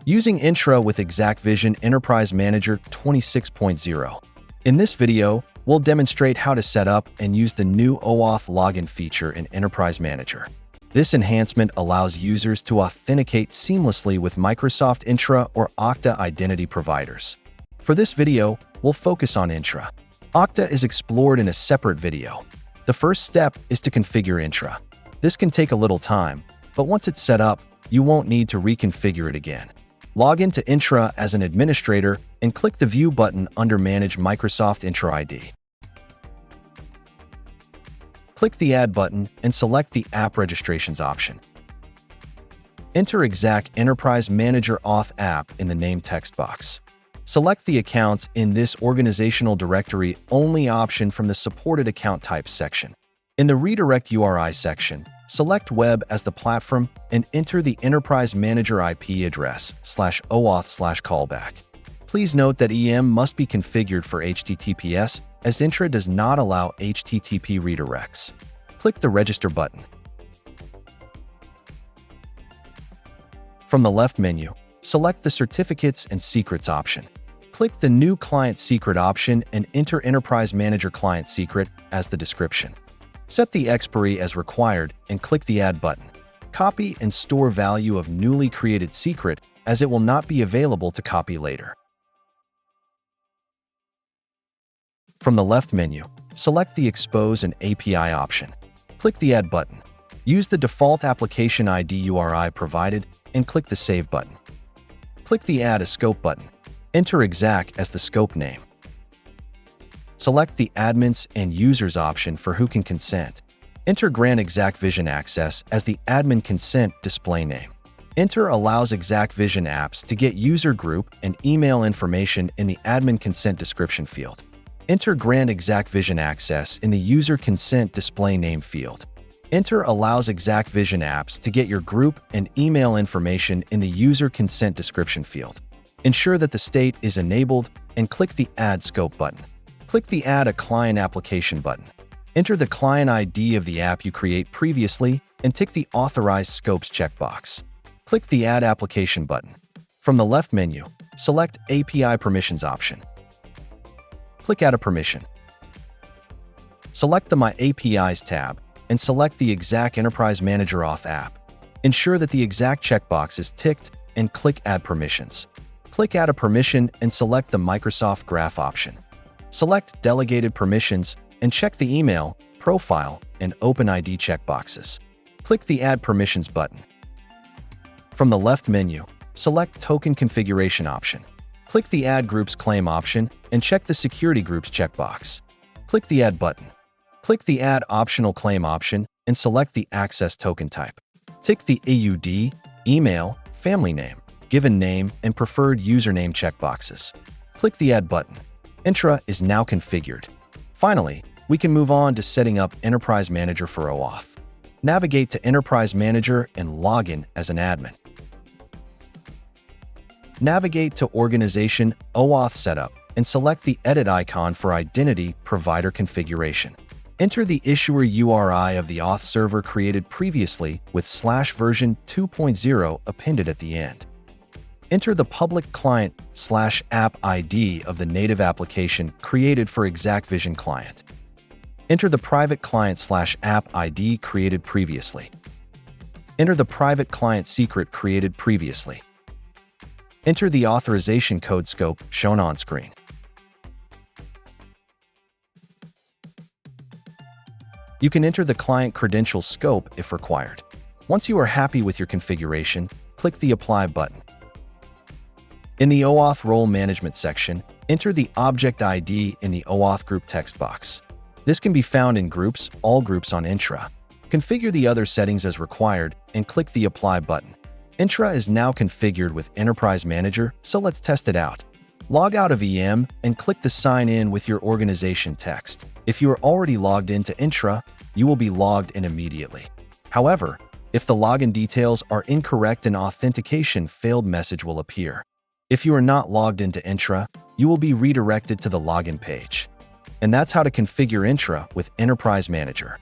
Using Entra with exacqVision Enterprise Manager 26.0. In this video, we'll demonstrate how to set up and use the new OAuth login feature in Enterprise Manager. This enhancement allows users to authenticate seamlessly with Microsoft Entra or Okta identity providers. For this video, we'll focus on Entra. Okta is explored in a separate video. The first step is to configure Entra. This can take a little time, but once it's set up, you won't need to reconfigure it again. Log into Entra as an administrator and click the View button under Manage Microsoft Entra ID. Click the Add button and select the App Registrations option. Enter Exact Enterprise Manager Auth app in the name text box. Select the Accounts in this Organizational Directory Only option from the Supported Account Types section. In the Redirect URI section, select Web as the platform and enter the Enterprise Manager IP address /OAuth/callback. Please note that EM must be configured for HTTPS, as Entra does not allow HTTP redirects. Click the Register button. From the left menu, select the Certificates and Secrets option. Click the New Client Secret option and enter Enterprise Manager Client Secret as the description. Set the expiry as required and click the Add button. Copy and store value of newly created secret, as it will not be available to copy later. From the left menu, select the Expose an API option. Click the Add button. Use the default application ID URI provided and click the Save button. Click the Add a Scope button. Enter Exact as the scope name. Select the Admins and Users option for who can consent. Enter Grant exacqVision access as the admin consent display name. Enter allows exacqVision apps to get user group and email information in the admin consent description field. Enter Grant exacqVision access in the user consent display name field. Enter allows exacqVision apps to get your group and email information in the user consent description field. Ensure that the state is enabled and click the Add Scope button. Click the Add a Client Application button. Enter the client ID of the app you create previously and tick the Authorize Scopes checkbox. Click the Add Application button. From the left menu, select API Permissions option. Click Add a Permission. Select the My APIs tab and select the Exact Enterprise Manager Auth app. Ensure that the Exact checkbox is ticked and click Add Permissions. Click Add a Permission and select the Microsoft Graph option. Select Delegated Permissions and check the Email, Profile, and OpenID checkboxes. Click the Add Permissions button. From the left menu, select Token Configuration option. Click the Add Groups Claim option and check the Security Groups checkbox. Click the Add button. Click the Add Optional Claim option and select the Access Token type. Tick the AUD, Email, Family Name, Given Name, and Preferred Username checkboxes. Click the Add button. Entra is now configured. Finally, we can move on to setting up Enterprise Manager for OAuth. Navigate to Enterprise Manager and log in as an admin. Navigate to Organization OAuth Setup and select the Edit icon for Identity Provider Configuration. Enter the issuer URI of the auth server created previously with /version 2.0 appended at the end. Enter the public client /app ID of the native application created for exacqVision client. Enter the private client /app ID created previously. Enter the private client secret created previously. Enter the authorization code scope shown on screen. You can enter the client credential scope if required. Once you are happy with your configuration, click the Apply button. In the OAuth Role Management section, enter the object ID in the OAuth Group text box. This can be found in Groups, All Groups on Entra. Configure the other settings as required and click the Apply button. Entra is now configured with Enterprise Manager, so let's test it out. Log out of EM and click the Sign In with your organization text. If you are already logged into Entra, you will be logged in immediately. However, if the login details are incorrect, an authentication failed message will appear. If you are not logged into Entra, you will be redirected to the login page. And that's how to configure Entra with Enterprise Manager.